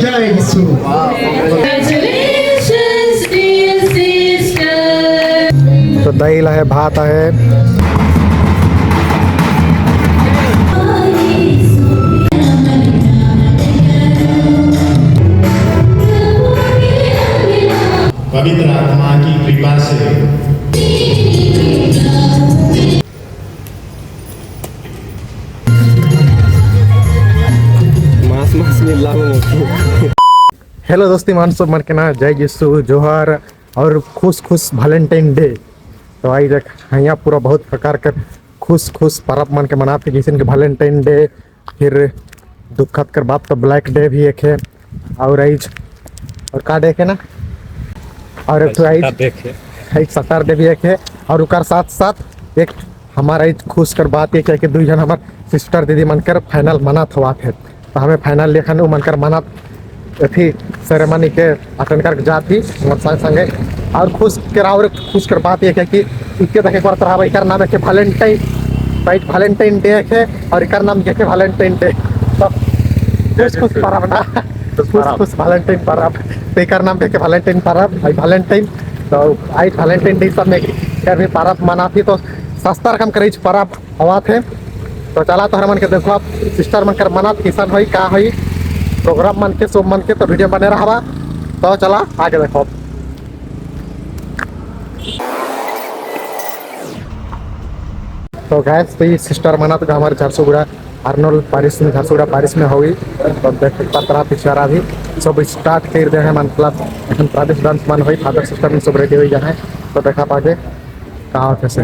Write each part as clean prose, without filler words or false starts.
जय यीशु। Congratulations, dear sister. तो दही है, भात है। पवित्र आत्मा की कृपा से हेलो दोस्ती मान सब मन के ना जय यीशु जोहर और खुश खुश वैलेंटाइन डे। तो आई देख यहाँ पूरा बहुत प्रकार के खुश खुश पर्व मन के मनाते जैसे कि वैलेंटाइन डे, फिर दुखद कर बात तो ब्लैक डे भी एक है, और आई और का डे है ना, और एक आई सटर डे भी एक है, और उकर साथ साथ एक हमारा आई खुश कर बात एक है कि दो जन हमारे सिस्टर दीदी मनकर फाइनल मनात हुआ थे। तो हमें फाइनल लेखन मनकर मनात अथी सेरेमनी के अटेंड कर जाती संग संगे। और खुश कर बात यह है कि इके देखे करत रहा इकर नाम है वैलेंटाइन डे है, और इकर नाम है वैलेंटाइन डे। तो खुश पर्व ना, खुश वैलेंटाइन पर्व, तो इकर नाम है वैलेंटाइन पर्व वैलेंटाइन। तो आज वैलेंटाइन डे सब में भी पर्व मनाती, तो सस्ता रकम करे पर्व हवा थे। तो चला तो हर मन के देखो आप सिस्टर मन कर मनात किसान हुई का हुई प्रोग्राम मन के सब मन के, तो वीडियो बने रहा। तो चला आगे देखो। तो गैस तो ये सिस्टर मना तो हमारे झारसुगुड़ा अर्नोल पारिस में झारसुगुड़ा पारिस में हुई। तो देख पतरा पिछारा भी सब स्टार्ट कर दे हैं, मतलब प्रदेश डांस मन हुई, फादर सिस्टर में सब रेडी हुई जाए। तो देखा पागे कहाँ होते से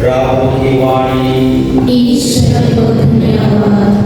प्रभु की वाणी। ईश्वर को धन्यवाद।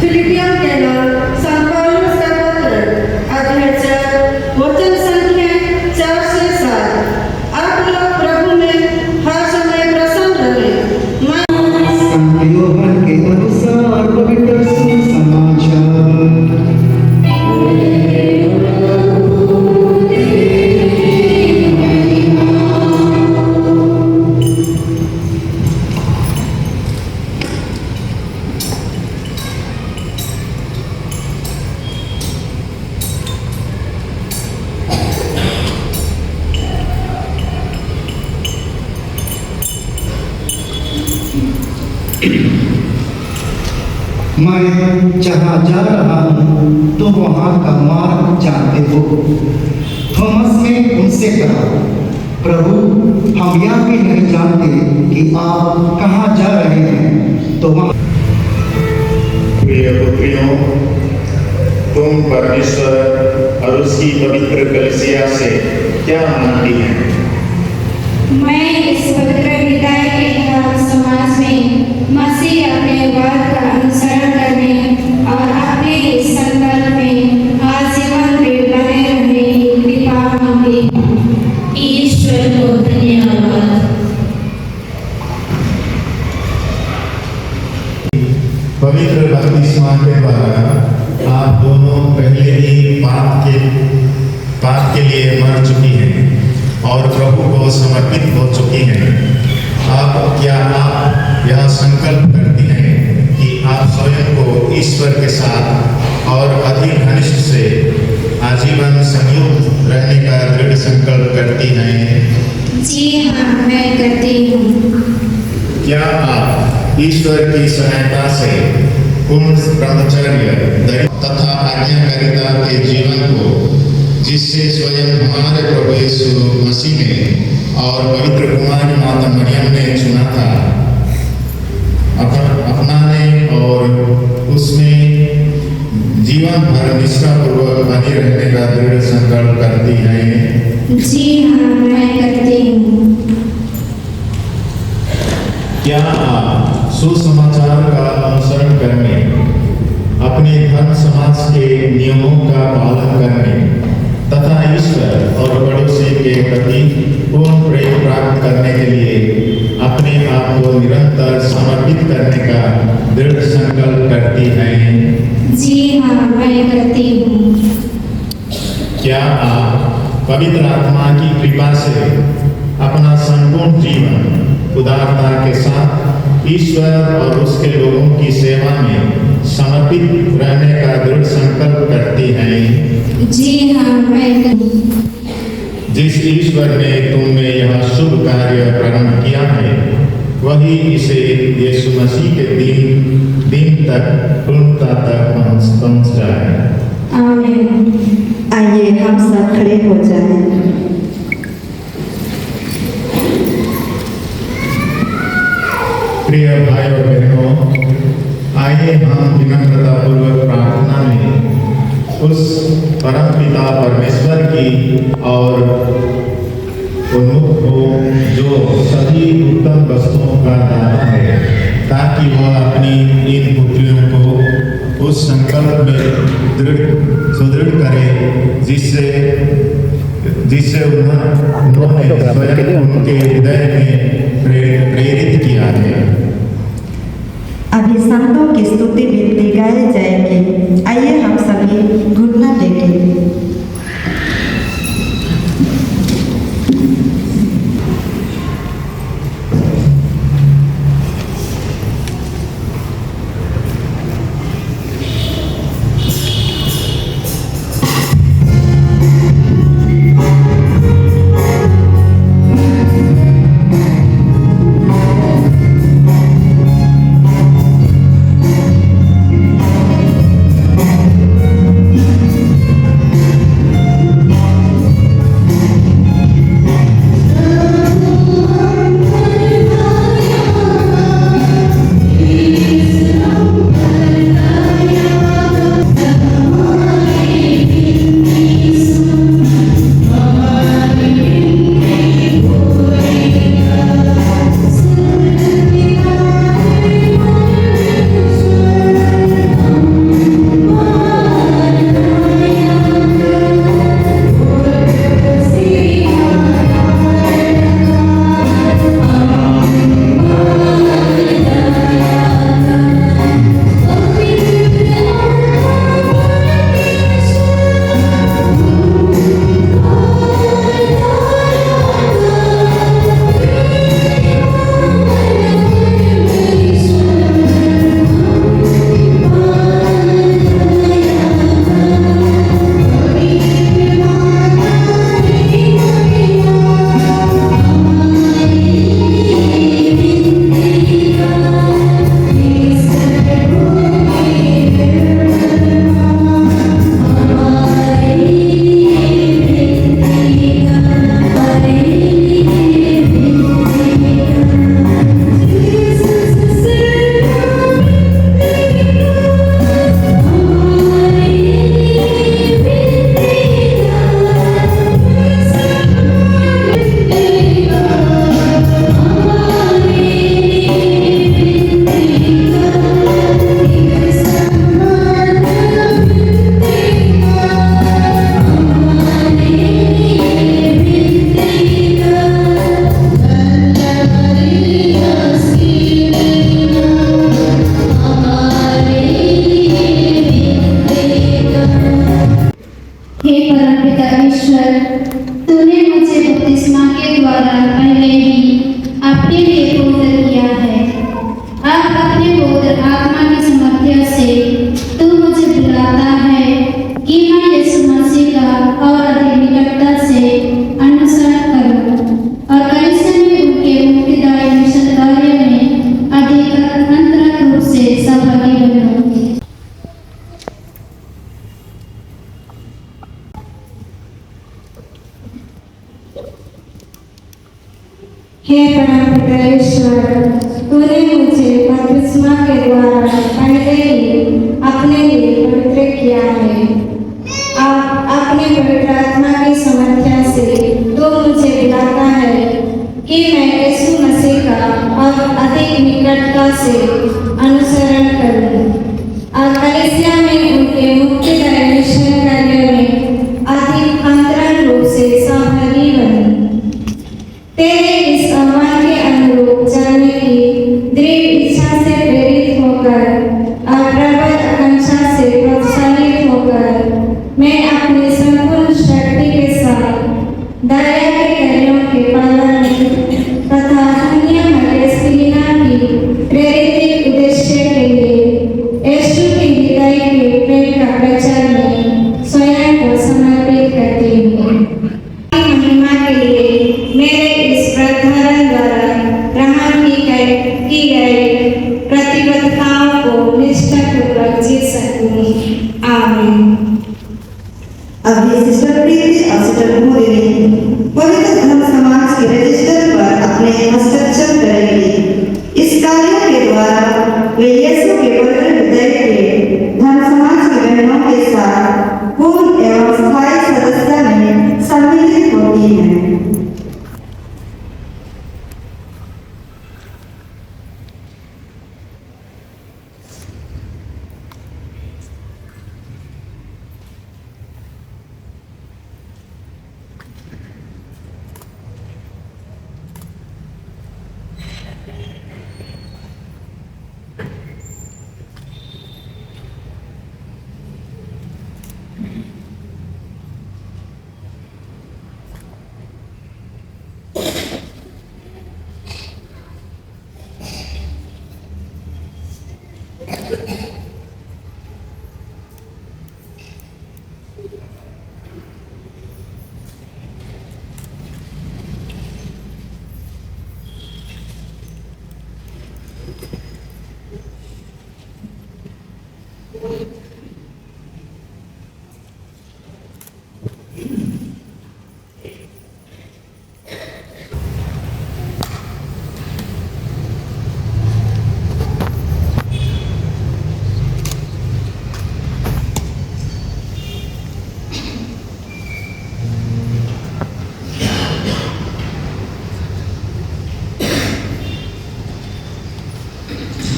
फिलिपियन केला सांत पौलुस का पत्र अध्याय 4 वचन संख्या 4 से 7। आप लोग प्रभु में हर समय प्रसन्न रहें। मैं संत योहन के अनुसार पवित्र सुसमाचार। मैं जहाँ जा रहा हूँ तो वहाँ का मार्ग जानते हो। थॉमस ने उनसे कहा, प्रभु हम यह भी नहीं जानते कि आप कहाँ जा रहे हैं। तो वहाँ प्रिय पुत्रियों, तुम परमेश्वर और उसकी पवित्र कलीसिया से क्या मानती हैं? मैं इस पवित्र विदाई के धर्म समाज में मसीह अपने वाद का अनुसरण करने और अपने इस संकल्प में आजीवन दृढ़ बने रहने की कृपा मांगे। ईश्वर को धन्यवाद। पवित्र बपतिस्मा के द्वारा आप दोनों पहले ही पाप के लिए मर चुकी हैं और प्रभु को समर्पित हो चुकी हैं। अब क्या आप यह संकल्प करती हैं कि आप स्वयं को ईश्वर के साथ और अधिक घनिष्ठ से आजीवन संयुक्त रहने का दृढ़ संकल्प करती हैं? जी हाँ, मैं करती हूँ। क्या आप ईश्वर की सहायता से पूर्ण ब्रह्मचर्य तथा आज्ञाकारिता के जीवन को, जिससे स्वयं हमारे प्रभु यीशु मसीह ने और पवित्र कुमारी माता मरियम ने चुना था, अपनाने और उसमें जीवन भर निष्ठापूर्वक बने रहने का दृढ़ संकल्प करती हैं? जी हाँ, मैं करती हूँ। क्या आप सुसमाचार का अनुसरण करने, अपने धर्म समाज के नियमों का पालन करने तथा ईश्वर और पड़ोसी के प्रति पूर्ण प्रेम प्राप्त करने के लिए अपने आप को निरंतर समर्पित करने का दृढ़ संकल्प करती हैं? जी हाँ, मैं करती हूँ। क्या आप पवित्र आत्मा की कृपा से अपना संपूर्ण जीवन उदारता के साथ ईश्वर और उसके लोगों की सेवा में समर्पित रहने का दृढ़ संकल्प करती हैं? जी हाँ, मैं करती। जिस ईश्वर ने तुम में यह शुभ कार्य प्रारंभ किया है, वही इसे यीशु मसीह के दिन तक पूर्णता तक पहुंच जाए। आमीन। आइए हम सब खड़े हो जाएं। प्रिय भाई और बहनों, आइए हम विनम्रता पूर्वक प्रार्थना में उस परम पिता परमेश्वर की और उन्मुख हो जो सभी उत्तम वस्तुओं का दाता है, ताकि वह अपनी इन पुत्रियों को उस संकल्प में सुदृढ़ करे जिससे उन्होंने स्वयं उनके हृदय में प्रेरित किया है। अभी संतों की स्तुति विनती गाई जाएगी। आइए हम सभी घुटना टेकें। परमेश्वर, तूने मुझे बपतिस्मा के द्वारा पहले ही आपके लिए पवित्र किया है। अब अपने पवित्र आत्मा की सामर्थ्य से तू मुझे बुलाता है कि मैं यीशु मसीह का और अधिक निकटता से अनुसरण करूं और कलीसिया में उनके मुक्तिदायी मिशन कार्य में अधिक अंतरंग रूप से सहभागी बनूं। हे परमपिता ईश्वर, तूने मुझे बपतिस्मा के द्वारा पहले ही अपने लिए पवित्र किया है। अब अपने पवित्र आत्मा की सामर्थ्य से तू मुझे बुलाता है कि मैं यीशु मसीह का और अधिक निकटता से अनुसरण करूं और कलीसिया में उनके मुक्तिदायी मिशन कार्य में अधिक अंतरंग रूप से सहभागी बनूं। तेरे इस आह्वान के अनुरूप चलने की दृढ़ इच्छा से प्रेरित होकर और प्रबल आकांक्षा से प्रोत्साहित होकर मैं अपनी संपूर्ण शक्ति के साथ दया के कार्यों के पालन तथा अन्य मध्यस्थीना की प्रेरित उद्देश्य के लिए यीशु की विदाई के प्रेम का प्रचार में स्वयं को समर्पित करती हूँ। महिमा के लिए मेरे इस प्रधारण द्वारा ग्रहण की गई प्रतिबद्धताओं को निष्ठापूर्वक जी सकूं। आमीन। अभी सिस्टर प्रीति और सिस्टर मोदी ने पवित्र धर्म समाज के रजिस्टर पर अपने हस्ताक्षर करेंगे। इस कार्य के द्वारा वे यीशु के पवित्र हृदय के धर्म समाज की बहनों के साथ पूर्ण एवं स्थायी सदस्यता में सम्मिलित होती हैं।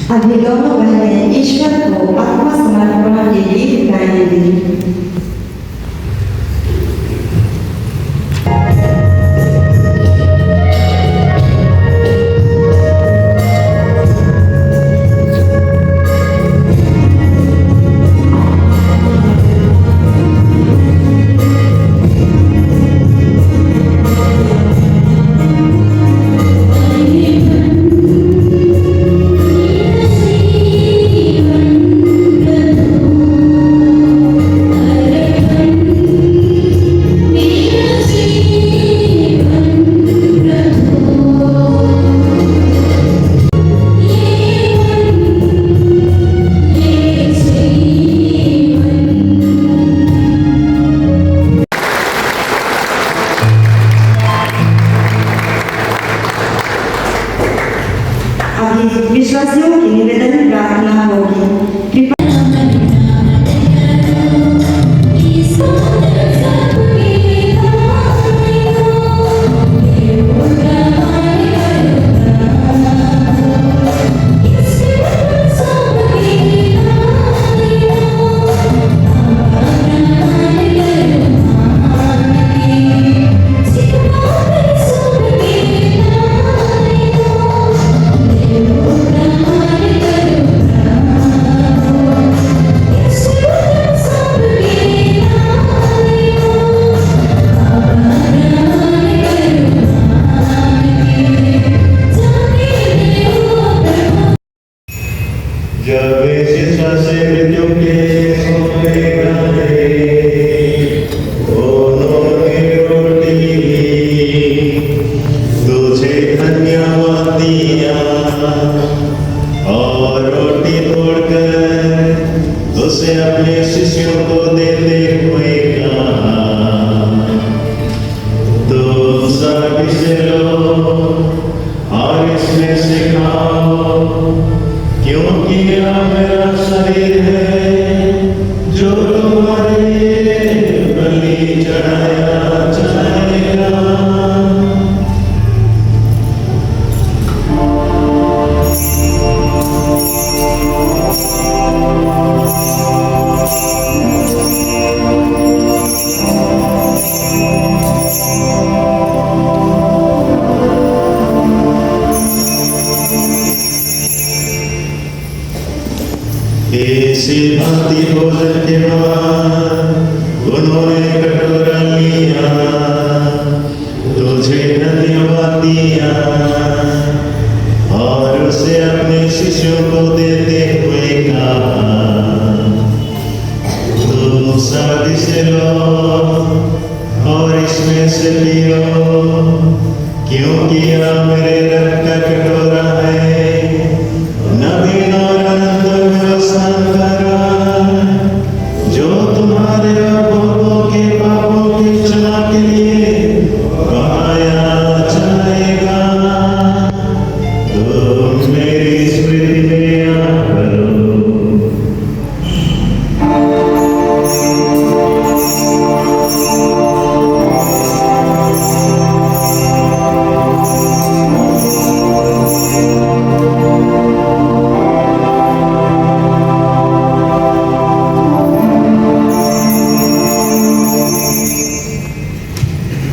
अभी दोनों बहनें ईश्वर को आत्मसमर्पण के गीत गाएंगी। जीवन उसे अपने शिष्यों को देते हुए कहा, तुम सब इसे लो और इसमें से खाओ, क्योंकि यह मेरा शरीर है जो तुम्हारे लिए बलि चढ़ाया जाएगा। इसी भांति भोजन के बाद उन्होंने कटोरा लिया, तुझे धन्यवाद दिया और उसे अपने शिष्यों को देते हुए कहा, तुम सब इसे लो और इसमें से पियो, क्योंकि यह मेरे रक्त का कटोरा है, नवीन और अनंत व्यवस्था करा, जो तुम्हारे और बहुतों के पापों की क्षमा के लिए बहाया जाएगा। तुम मेरी स्मृति में याद करो।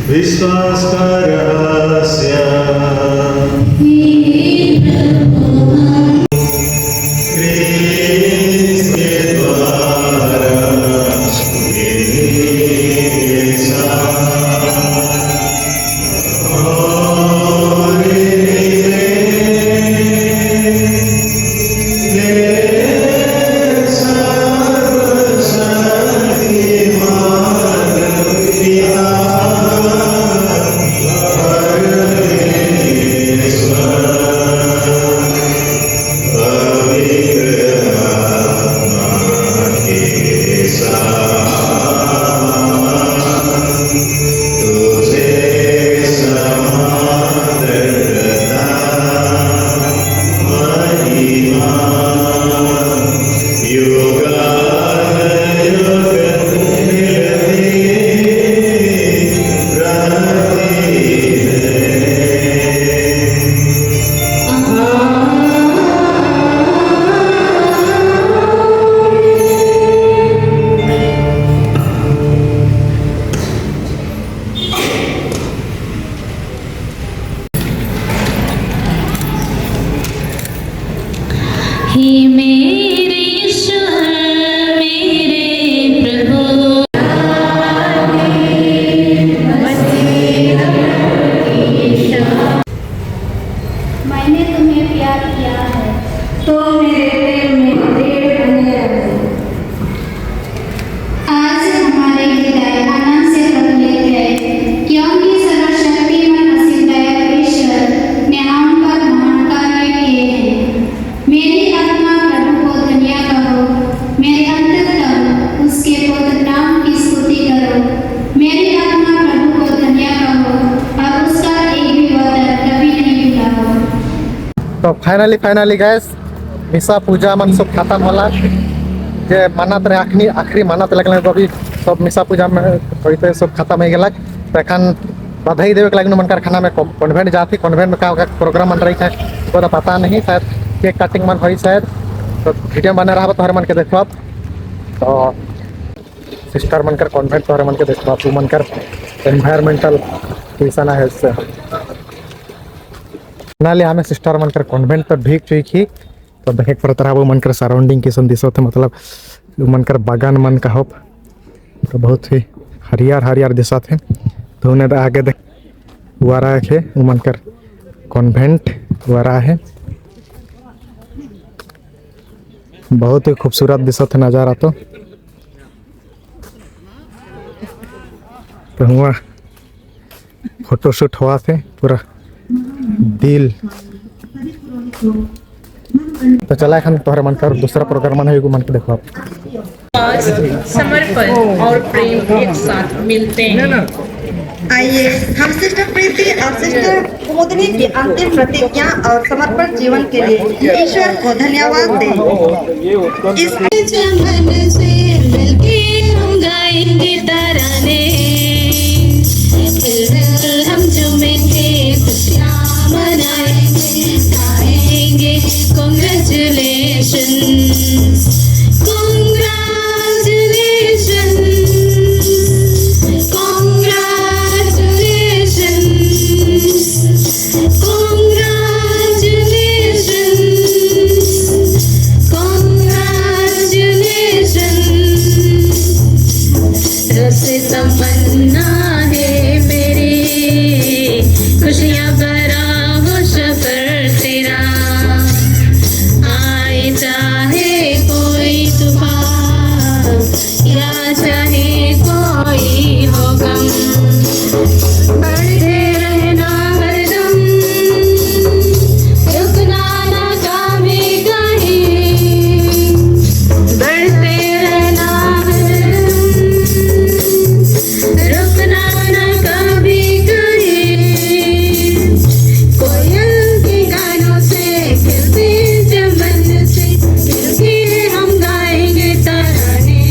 विश्वास का रहस्य, क्रिस्त के द्वारा मेरे साथ और मेरे सर्व शक्तिमान पिता हे मेरे ईश्वर मेरे प्रभु, मैंने तुम्हें प्यार किया है तो मेरे प्रेम में दृढ़ बने रहो। आज हमारे हृदय आनंद से भर गए, क्योंकि सर्वशक्तिमान असीम दयालु ईश्वर ने हम पर महान कार्य किए हैं। मेरी आत्मा प्रभु को धन्य कहो, मेरे अंतरतम उसके पवित्र नाम की स्तुति करो। मेरी आत्मा प्रभु को धन्य कहो और उसका एक भी वचन कभी नहीं भुलाओ। तो फाइनली गैस मिसा पूजा मन सब खत्म होला, जे मानत रहे आखिरी मानत लगल तो अभी सब मिसा पूजा में होते सब खत्म हो गलक। तो एखन बधाई देवे के लगे मनकर खाना में कॉन्वेंट जाती, कॉन्वेंट में का प्रोग्राम मन रही है वो तो पता नहीं, शायद केक कटिंग मन हुई शायद, तो वीडियो बने रहा तो हर मन के देखो। तो सिस्टर मनकर कॉन्वेंट तो हर मन के देखो, तू मनकर एनवायरमेंटल ट्यूशन है इससे नाले हमें सिस्टर मनकर कॉन्वेंट पर भीग चुकी। तो देखे पड़ता रहा वो मनकर सराउंडिंग किस्म दिशो थे, मतलब मनकर बागान मन का होप तो बहुत ही हरियर दिशा थे। तो उन्हें आगे देख हुआ रहा है वो मनकर कॉन्वेंट हुआ रहा है, बहुत ही खूबसूरत दिशा थे नज़ारा। तो हुआ फोटोशूट हुआ थे पूरा दिल। तो चला एखन तोहरे मन कर दूसरा प्रोग्राम मन है मन के देखो आप। पास समर्पण और प्रेम एक साथ मिलते हैं। आइए हम सिस्टर प्रीति और सिस्टर कुमुदनी की अंतिम प्रतिज्ञा और समर्पण जीवन के लिए ईश्वर को धन्यवाद दें। इस चमन से मिलके हम गाएंगे तराने, मिलकर हम झूमेंगे, खुशियाँ मनाएंगे, गाएंगे congratulations, तमन्ना है मेरी, खुशियाँ भरा हो सफर तेरा, आए चाहे कोई तूफान या चाहे कोई हो गम, बढ़ते रहना हरदम, रुकना ना कभी कहीं, बढ़ते रहना हरदम, रुकना ना कभी कहीं, कोयल के गानों से खिलते चमन से मिलके हम गाएंगे तराने,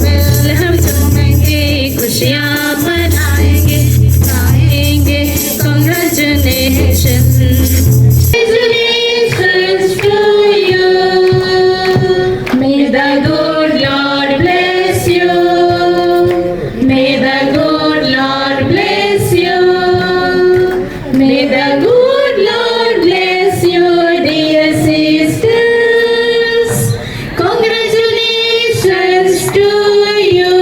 मिल हम झूमेंगे, खुशियाँ मनाएंगे, गाएंगे congratulations, congratulations to you, may the good Lord bless you, may the good Lord bless you, may the good Lord bless you, dear sisters, congratulations to you.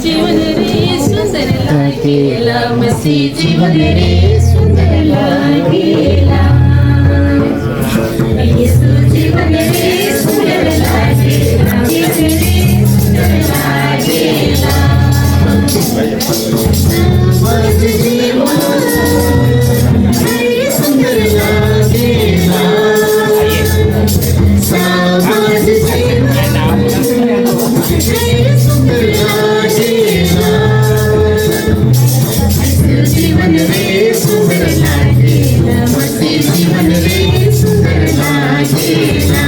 जीवन रे सुंदर लागेला, मसीह जीवन रे सुंदर लागेला, यीशु जीवन रे सुंदर लागेला, यीशु रे सुंदर लागेला, मस्त जीवन रे सुंदर लागेला, मस्त जीवन रे सुंदर लागेला, जीवन रे सुंदर लागेला, मसीह जीवन रे सुंदर लागेला,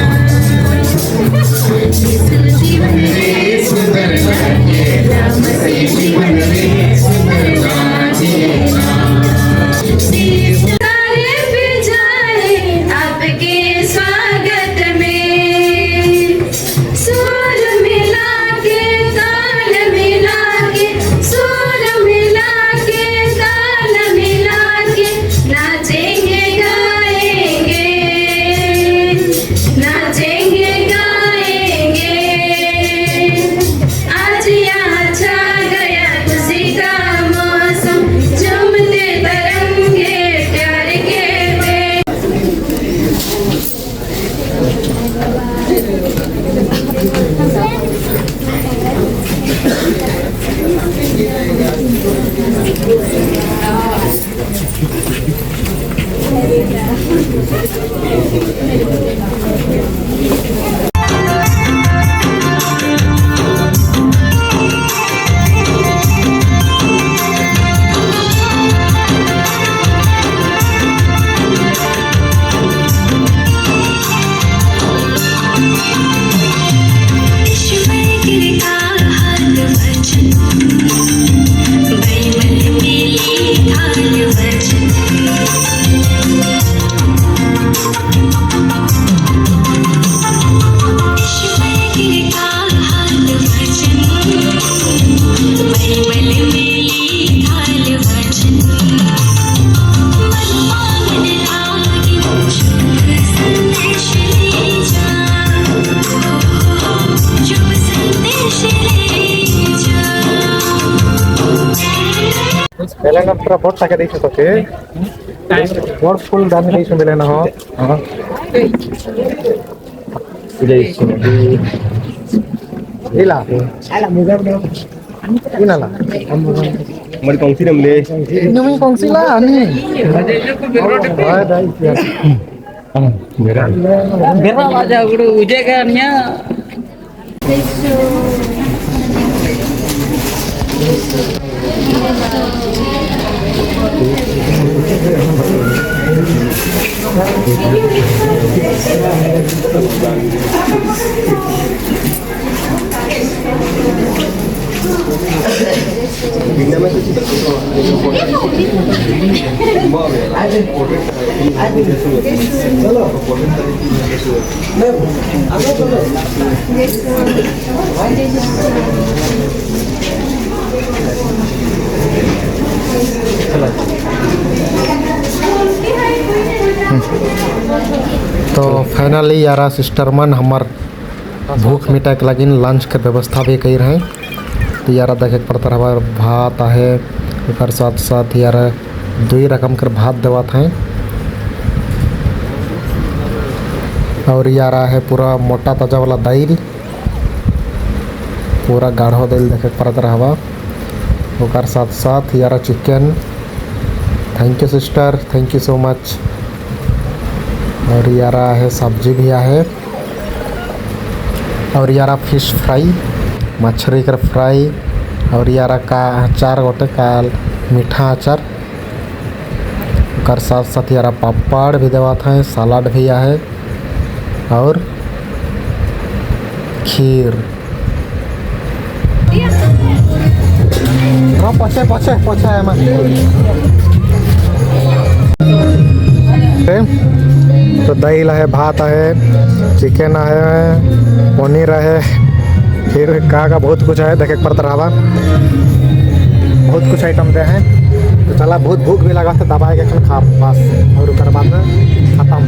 यीशु जीवन रे सुंदर लागेला, मसीह जीवन रे सुंदर लागेला। बेले ना पूरा बहुत टाके दी तो के बहुत फुल दान दी बेले ना हो हां इला इनाला मरी कौन सी नमले नमी कौनसी ला ani Berapa aja guru ujagannya. तो फाइनली यारा सिस्टर मन हमार भूख मिटा के लगिन लंच के व्यवस्था भी कर रहे हैं। तो यारा देखे पड़ता हमार भात है एक साथ साथ यार 2 रकम कर भात देवत हैं और यारा है पूरा मोटा ताजा वाला दाल पूरा गाढ़ो दाल देखे पड़ता रहा और साथ साथ यारा chicken. Thank you sister, thank you so much. और यारा है सब्जी भी है और यारा फिश फ्राई मछली का फ्राई और यारा का अचार गोटे का मीठा अचार कर साथ साथ यारा पापड़ भी देवा था, सलाद भी है और खीर। पछे पछे पछे तो दाल है, भात है, चिकन है, पनीर है, फिर का बहुत कुछ है देखे पड़ता रहा बहुत कुछ आइटम दे हैं। तो चला बहुत भूख भी लगा था दबाए के खा बस और उसके बाद खत्म।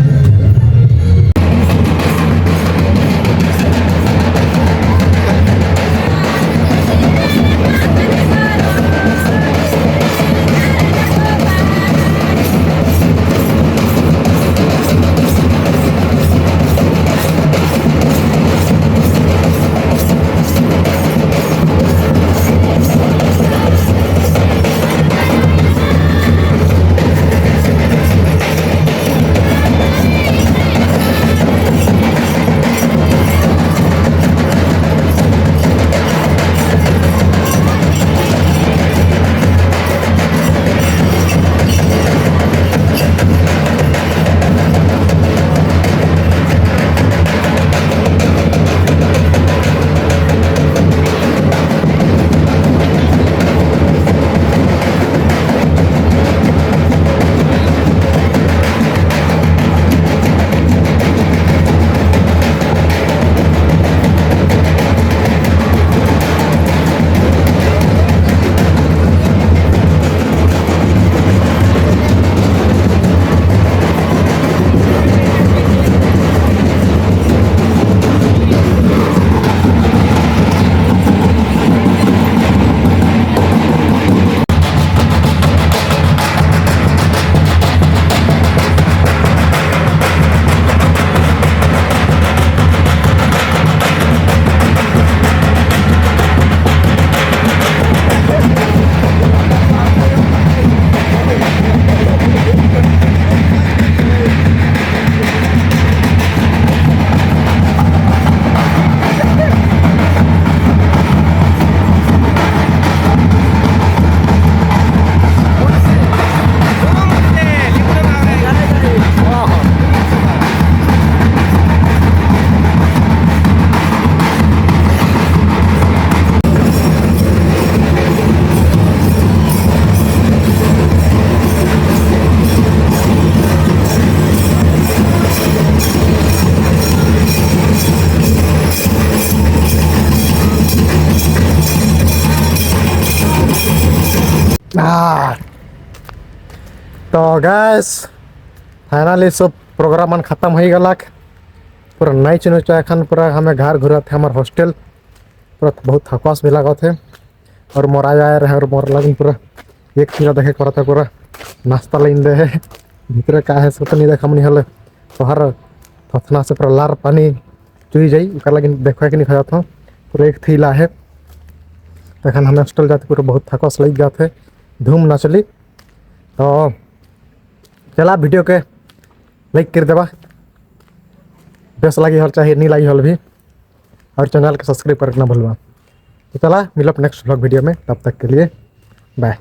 तो गैस फाइनली सब प्रोग्राम मन खत्म हो गला पूरा नहीं चुनो एखन पूरा हमें घर घूरा थे हमारे हॉस्टल पूरा बहुत थकास भी लगा थे और मोर आया रहे और मोर लगन पूरा एक चीज़ देखे पड़ा था पूरा नाश्ता लाइन दे है भीतर का है सब तो नहीं देखा मनी हल तोहर थथना से पूरा लार पानी चुई जाई ओकर लगे देखा कि नहीं खा था पूरा एक थीला है तखन हमें हॉस्टल जाते पूरा बहुत थकस लग जाते धूम ना चली तो चला वीडियो के लाइक कर देवा बेस लगी हल चाहे नहीं लगी हल भी और चैनल के सब्सक्राइब करना भूलवा तो चला मिलब नेक्स्ट व्लॉग वीडियो में तब तक के लिए बाय।